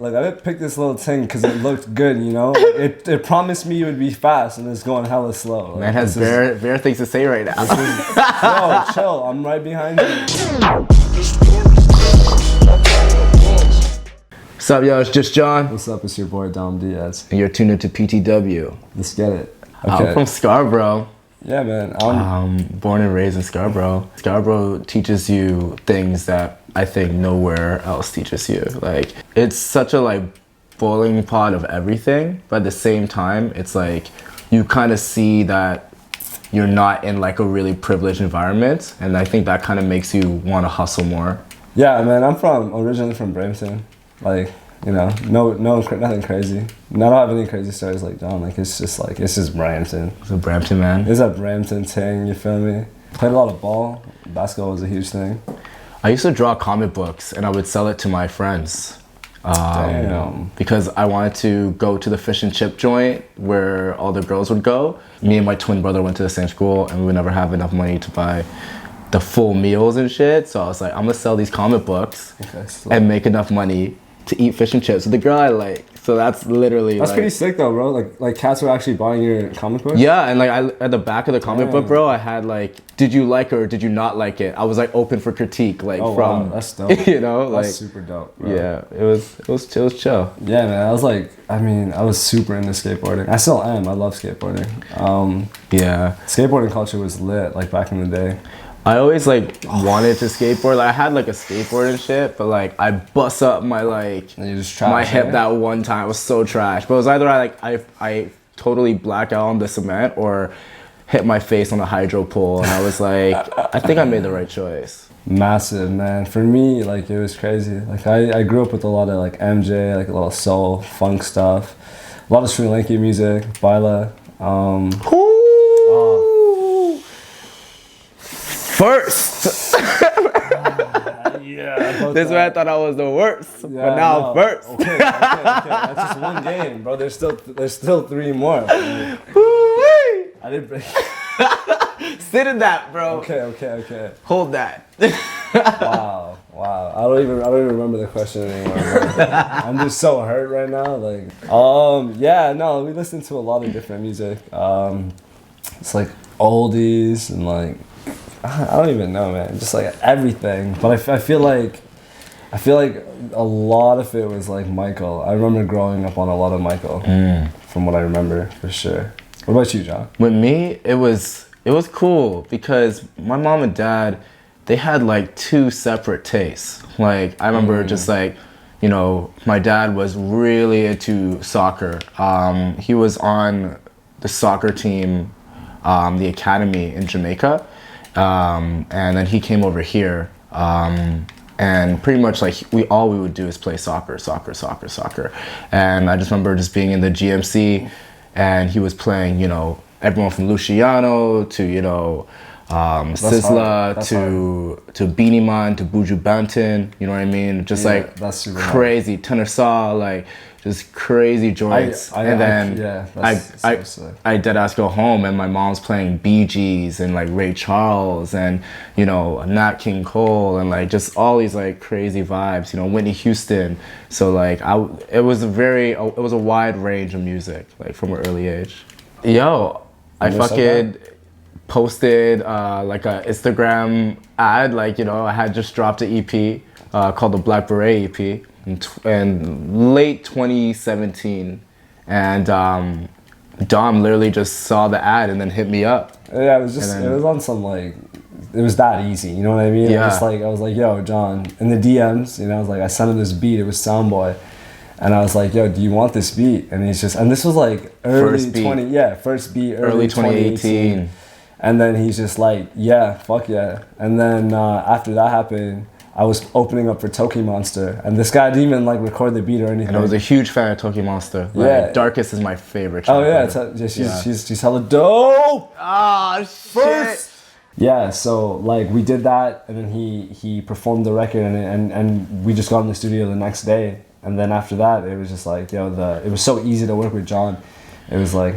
Like, I didn't pick this little thing because it looked good, you know? It promised me it would be fast, and it's going hella slow. Like, Man has bare things to say right now. Yo, chill. I'm right behind you. What's up, yo? It's just John. What's up? It's your boy, Dom Diaz. And you're tuned into PTW. Let's get it. Okay. I'm from Scarborough. Yeah, man. Born and raised in Scarborough. Scarborough teaches you things that I think nowhere else teaches you. Like, it's such a like boiling pot of everything, but at the same time, it's like you kind of see that you're not in like a really privileged environment, and I think that kind of makes you want to hustle more. Yeah, man. I'm originally from Brampton. Like, you know, nothing crazy. I don't have any crazy stories like John. Like, it's just Brampton. It's a Brampton, man. It's a Brampton thing, you feel me? Played a lot of ball. Basketball was a huge thing. I used to draw comic books and I would sell it to my friends. Damn. Because I wanted to go to the fish and chip joint where all the girls would go. Me and my twin brother went to the same school and we would never have enough money to buy the full meals and shit. So I was like, I'm gonna sell these comic books and make enough money to eat fish and chips with the girl I like. So that's literally That's pretty sick though, bro. Like cats were actually buying your comic book? Yeah, and like at the back of the comic book, bro, I had like, did you like it or did you not like it? I was like open for critique, like from wow, that's dope. You know, like that's super dope, bro. Yeah, it was chill. Yeah, man. I was super into skateboarding. I still am. I love skateboarding. Yeah. Skateboarding culture was lit like back in the day. I always like wanted to skateboard. Like I had like a skateboard and shit, but like I bust up my like my hip that one time. It was so trash. But it was either I totally black out on the cement or hit my face on the hydro pole, and I was like, I think I made the right choice. Massive, man. For me, like, it was crazy. Like I grew up with a lot of like MJ, like a lot of soul, funk stuff, a lot of Sri Lankan music, baila. First. Yeah. This way I thought I was the worst, but now I'm first. Okay. That's just one game, bro. There's still three more. I didn't break. Sit in that, bro. Okay. Hold that. Wow. I don't even remember the question anymore. I'm just so hurt right now. Like, yeah, no, we listen to a lot of different music. It's like oldies and like, I don't even know, man. Just like everything. But I feel like a lot of it was like Michael. I remember growing up on a lot of Michael, from what I remember, for sure. What about you, John? With me, it was cool because my mom and dad, they had like two separate tastes. Like I remember just like, you know, my dad was really into soccer. He was on the soccer team, the academy in Jamaica. And then he came over here, and pretty much like we would do is play soccer. And I just remember just being in the GMC, and he was playing, you know, everyone from Luciano to, you know, Sizzla to Beanie Man to Buju Banton, you know what I mean? Just like that's super crazy, Tenor Saw, like just crazy joints. And then I dead ass go home and my mom's playing Bee Gees and like Ray Charles and, you know, Nat King Cole and like just all these like crazy vibes, you know, Whitney Houston. So like it was a wide range of music, like from an early age. Yo, I fucking posted like a Instagram ad, like, you know, I had just dropped an EP called the Black Beret EP in late 2017, and Dom literally just saw the ad and then hit me up. Yeah, it was on some like, it was that easy, you know what I mean? Yeah. I was like, yo, John, in the DMs, you know, I was like, I sent him this beat, it was Soundboy. And I was like, yo, do you want this beat? And and this was like early 2018. And then he's just like, yeah, fuck yeah. And then after that happened, I was opening up for Toki Monster. And this guy didn't even like record the beat or anything. And I was a huge fan of Toki Monster. Like, yeah. Darkest is my favorite track. Oh yeah, she's hella dope. Oh shit. First. Yeah, so like we did that, and then he performed the record, and we just got in the studio the next day. And then after that, it was just like, yo, it was so easy to work with John. it was like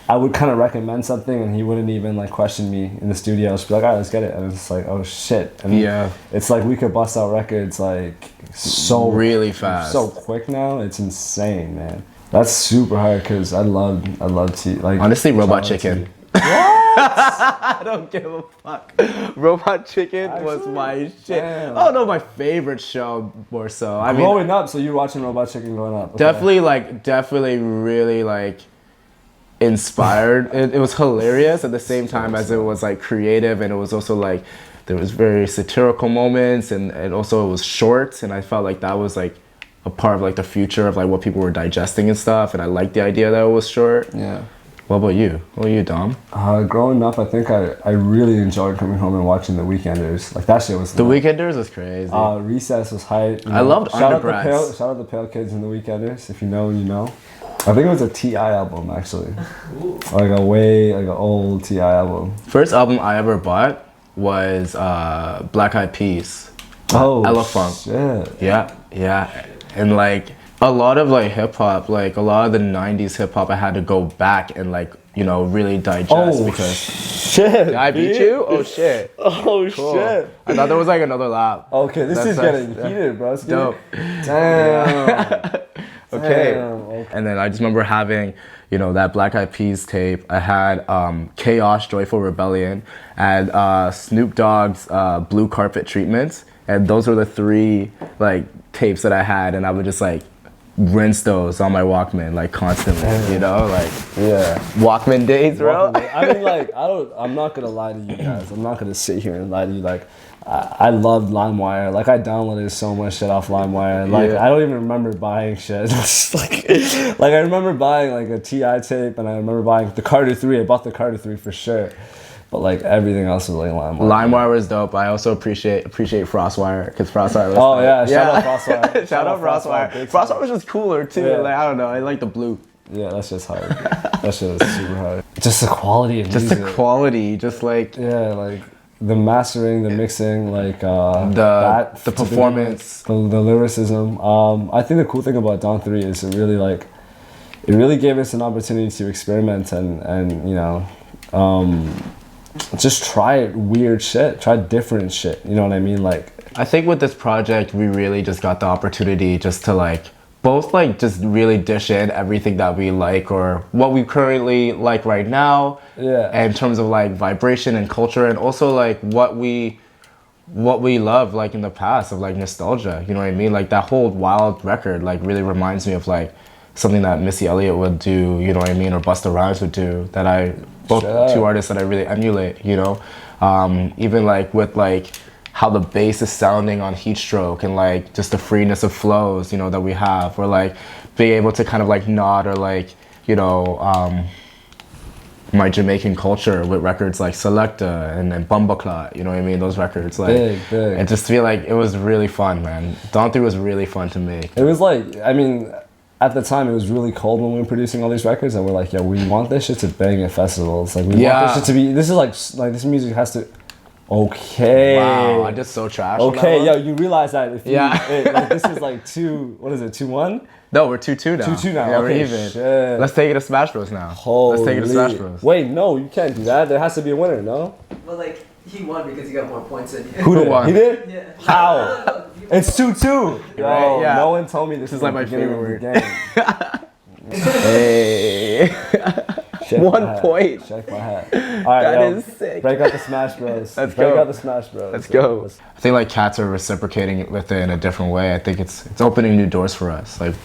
I would kind of recommend something and he wouldn't even like question me in the studio. I'd just be like, all right, let's get it. And it's like, oh shit. And it's like we could bust out records like so really fast, so quick now. It's insane, man. That's super hard because I love to like honestly Robot Chicken. What? I don't give a fuck. Robot Chicken was my shit. Damn. Oh no, my favorite show more so. I mean, growing up, so you were watching Robot Chicken growing up. Okay. Definitely really like inspired. It was hilarious at the same time as it was like creative, and it was also like there was very satirical moments, and also it was short, and I felt like that was like a part of like the future of like what people were digesting and stuff, and I liked the idea that it was short. Yeah. What about you? What about you, Dom? Growing up, I think I really enjoyed coming home and watching The Weekenders. Like that shit was. The Weekenders was crazy. Recess was hype. I loved Undergrads. Shout out the Pale Kids and The Weekenders. If you know, you know. I think it was a T.I. album actually. Like an old T.I. album. First album I ever bought was Black Eyed Peas. Oh, I love funk. Shit. Yeah. And like a lot of like hip hop, like a lot of the 90s hip hop I had to go back and like, you know, really digest because shit. Did I beat you? Oh shit. Oh cool. Shit. I thought there was like another lap. Okay, this is getting heated, bro. It's dope. Damn. Okay. Damn. And then I just remember having, you know, that Black Eyed Peas tape. I had Chaos, Joyful Rebellion, and Snoop Dogg's Blue Carpet Treatments. And those were the three like tapes that I had, and I would just like rinse those on my Walkman like constantly, you know, like Walkman days, bro. I mean, like I'm not gonna lie to you guys. I'm not gonna sit here and lie to you. Like I loved LimeWire. Like I downloaded so much shit off LimeWire. Like I don't even remember buying shit. like I remember buying like a T.I. tape, and I remember buying the Carter 3. I bought the Carter 3 for sure. But like everything else was like LimeWire. LimeWire was dope. I also appreciate FrostWire because FrostWire was shout out FrostWire. Shout out FrostWire. FrostWire was just cooler too. Yeah. Like I don't know, I like the blue. Yeah, that's just hard. That shit was super hard. Just the quality of music. Just the quality, just like like the mastering, the mixing, like the performance, the lyricism. I think the cool thing about Dawn 3 is it really gave us an opportunity to experiment and you know, just try weird shit, try different shit. You know what I mean? Like I think with this project, we really just got the opportunity just to like both like just really dish in everything that we like or what we currently like right now. Yeah. In terms of like vibration and culture, and also like what we love like in the past of like nostalgia. You know what I mean? Like that whole Wild record like really reminds me of like something that Missy Elliott would do. You know what I mean? Or Busta Rhymes would do. Both two artists that I really emulate, you know? Even like with like how the bass is sounding on Heatstroke and like just the freeness of flows, you know, that we have, or like being able to kind of like nod or like, you know, my Jamaican culture with records like Selecta and then Bumbleclot, you know what I mean? Those records, like, big. I just feel like it was really fun, man. Dawn 3 was really fun to make. It was like, I mean, at the time, it was really cold when we were producing all these records, and we're like, yeah, we want this shit to bang at festivals. Like, we want this shit to be. This is like this music has to. Okay. Wow, I did so trash. Okay, yo, you realize that if like this is like 2-1? No, we're 2-2 now. 2-2 now. Yeah, okay, we're even. Shit. Let's take it to Smash Bros now. Holy. Let's take it to Smash Bros. Wait, no, you can't do that. There has to be a winner, no? Well, like he won because he got more points than you. Who won? He did? Yeah. How? It's 2-2. Yo, yeah. No one told me this is like my favorite word. Hey. Check 1 point. Check my hat. All right, that is sick. Break out the Smash Bros. Break out the Smash Bros. Let's go. I think like cats are reciprocating with it in a different way. I think it's opening new doors for us. Like,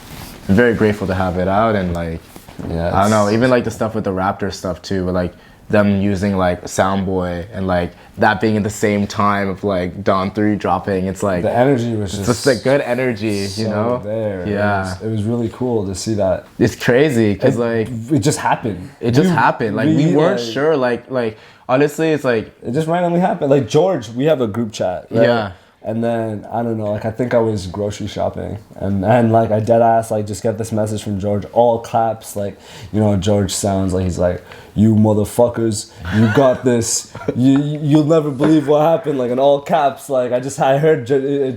I'm very grateful to have it out, and like, I don't know, even like the stuff with the Raptors stuff too, with like them using like Soundboy and like that being at the same time of like Dawn 3 dropping. It's like the energy was just the good energy, you know? There. Yeah. It was really cool to see that. It's crazy because like it just happened. It just happened. Like we weren't sure. Like honestly, it's like it just randomly happened. Like George, we have a group chat. Right? Yeah. And then I don't know, like I think I was grocery shopping, and like I dead ass like just get this message from George, all caps, like, you know, George sounds like he's like, you motherfuckers, you got this, you'll never believe what happened, like in all caps. Like I heard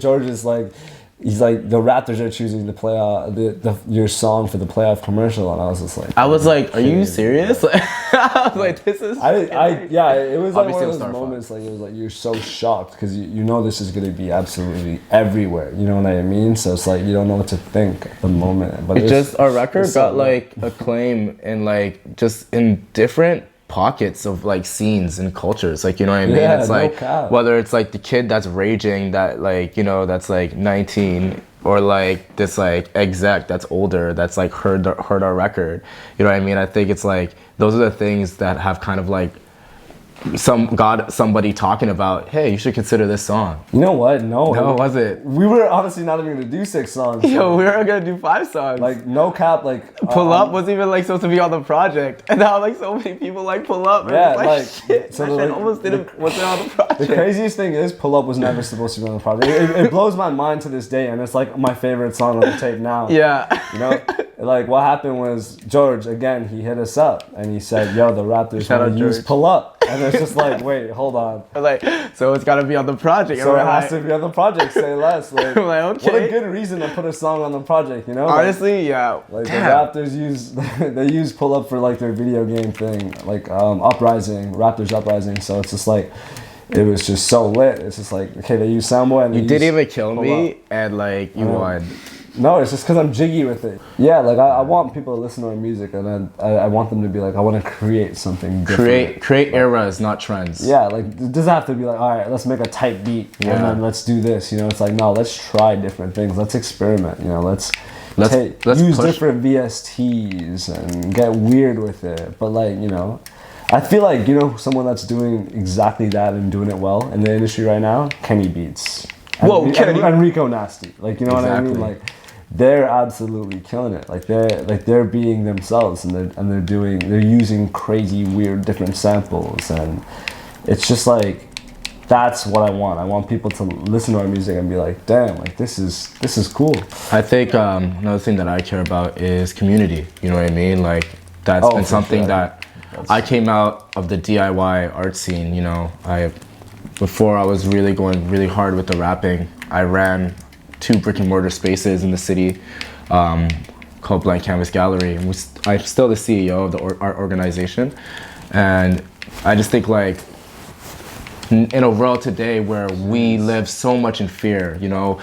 George's like he's like, the Raptors are choosing to play your song for the playoff commercial, and I was just like, I was like, are you serious? Like, I was like, this is. yeah, it was like Obviously one it of was those Starfall. moments, like it was like you're so shocked because you know this is gonna be absolutely everywhere. You know what I mean? So it's like you don't know what to think at the moment. But It just our record it's so got good. like acclaim in like just in different pockets of like scenes and cultures, like, you know what I mean? Yeah, It's no like cap. whether it's like the kid that's raging that, like, you know, that's like 19, or like this like exec that's older that's like heard our record, you know what I mean? I think it's like those are the things that have kind of like somebody talking about, hey, you should consider this song. You know what? No, Was it? We were honestly not even gonna do 6 songs. Yo, we were gonna do 5 songs. Like no cap, like Pull Up wasn't even like supposed to be on the project, and now like so many people like Pull Up. And Yeah, it's like, shit, so that the, shit like, almost didn't wasn't on the project. The craziest thing is, Pull Up was never supposed to be on the project. It blows my mind to this day, and it's like my favorite song on the tape now. Yeah. You know, like what happened was George again. He hit us up and he said, "Yo, the Raptors Shout want out to use George. Pull Up," and it's just like, wait, hold on. Like, so it's gotta be on the project. So and it we're has to be on the project. Say less. Like, I'm like, okay. What a good reason to put a song on the project. You know, Honestly, yeah. Like Damn. the Raptors they use Pull Up for like their video game thing, like Uprising, Raptors Uprising. So it's just like, it was just so lit. It's just like, okay, they use Soundboy and they You didn't use even kill Pull me, Up. and like you won. No, it's just because I'm jiggy with it. Yeah, like I want people to listen to our music, and I want them to be like, I want to create something different. Create eras, not trends. Yeah, like it doesn't have to be like, all right, let's make a tight beat and then let's do this. You know, it's like, no, let's try different things. Let's experiment. You know, let's use push. different VSTs and get weird with it. But like, you know, I feel like, you know, someone that's doing exactly that and doing it well in the industry right now, Kenny Beats. Whoa, Kenny. And Rico Nasty. Like, you know what I mean? Exactly. Like, they're absolutely killing it. Like they're being themselves, and they're using crazy, weird, different samples, and it's just like, that's what I want. I want people to listen to our music and be like, damn, like this is cool. I think another thing that I care about is community. You know what I mean? Like that's been for something sure. that I came out of the DIY art scene. You know, before I was really going really hard with the rapping, I ran 2 brick and mortar spaces in the city called Blank Canvas Gallery. And I'm still the CEO of the art organization. And I just think like, in a world today where we live so much in fear, you know,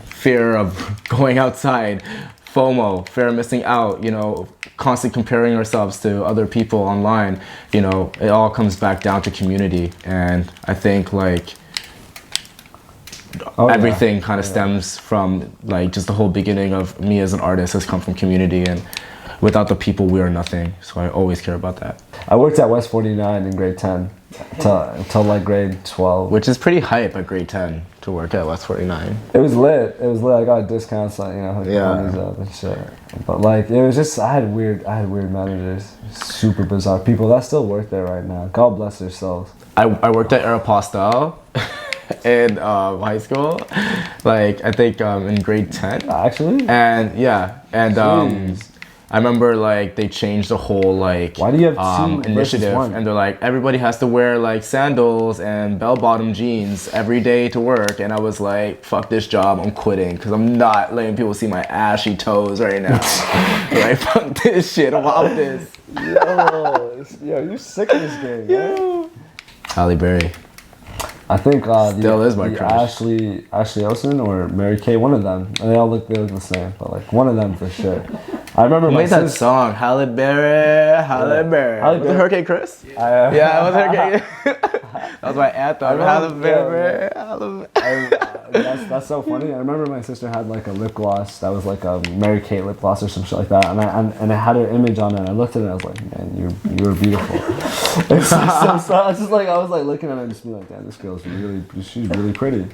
fear of going outside, FOMO, fear of missing out, you know, constantly comparing ourselves to other people online, you know, it all comes back down to community. And I think like everything kind of stems from like just the whole beginning of me as an artist has come from community, and without the people we are nothing. So I always care about that. I worked at West 49 in grade 10 till like grade 12. Which is pretty hype at grade 10 to work at West 49. It was lit. I got discounts, like, you know, hooked homies up and shit. But like, it was just, I had weird managers, super bizarre people that still work there right now. God bless their souls. I worked at Aeropostale in high school, like I think in grade 10. Actually? And yeah, and Jeez. I remember like they changed the whole like Why do you have 2 versus initiative, 1? and they're like everybody has to wear like sandals and bell-bottom jeans every day to work, and I was like, fuck this job, I'm quitting because I'm not letting people see my ashy toes right now. Like, fuck this shit, I'm off this. Yo, you're sick of this game, man. Halle Berry. I think Still is my crush. Ashley Olsen or Mary Kay, one of them. And they look the same, but like one of them for sure. I remember Who my made that sis- song? Halle Berry, Halle Berry. Halle Was it Berry. Hurricane Chris? I, Yeah, it was Hurricane. That was my anthem. Halle Berry, Halle Berry. that's so funny. I remember my sister had like a lip gloss that was like a Mary Kay lip gloss or some shit like that, and it had her image on it. And I looked at it and I was like, man, you're beautiful. It's just so I was just like, looking at her and just being like, damn, this girl's she's really pretty.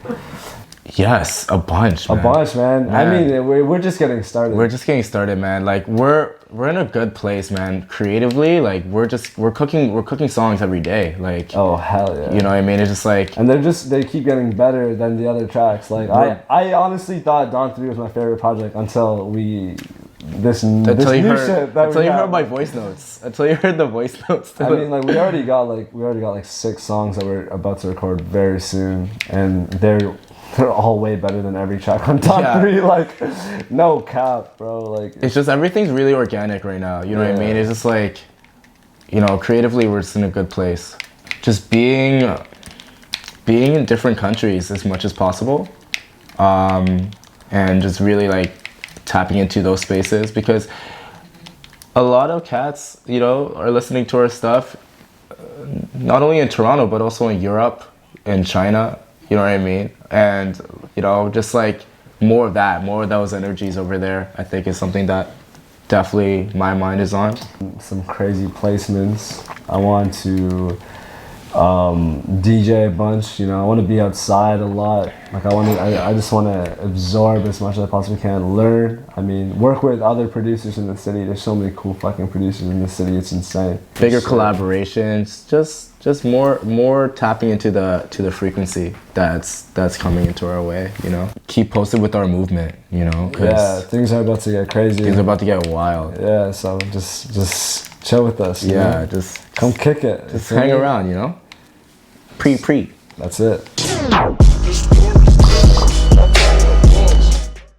Yes, a bunch, man. A bunch, man. I Man. mean, we're just getting started. We're just getting started, man. Like we're in a good place, man. Creatively, like we're cooking songs every day. Like, oh hell yeah. you know what I mean? It's just like And they keep getting better than the other tracks. Like I honestly thought Dawn 3 was my favorite project until this new shit that until we you got. heard my voice notes. Until you heard the voice notes. I mean, like we already got like 6 songs that we're about to record very soon, and they're they're all way better than every track on top Yeah. 3. Like, no cap, bro. Like, It's just everything's really organic right now. You know what I Yeah. mean? It's just like, you know, creatively we're just in a good place. Just being in different countries as much as possible, and just really like tapping into those spaces, because a lot of cats, you know, are listening to our stuff, not only in Toronto but also in Europe and China. You know what I mean? And you know, just like more of those energies over there, I think is something that definitely my mind is on. some crazy placements. I want to DJ a bunch. You know, I want to be outside a lot. Like, I just want to absorb as much as I possibly can, learn. I mean, work with other producers in the city. There's so many cool fucking producers in the city. It's insane. Bigger So, collaborations, just more tapping into the frequency that's coming into our way, you know. Keep posted with our movement, you know, Yeah, because things are about to get crazy. things are about to get wild. Yeah, so just chill with us. you Yeah, know? just Come kick it. hang around, you know. Pre. That's it. Just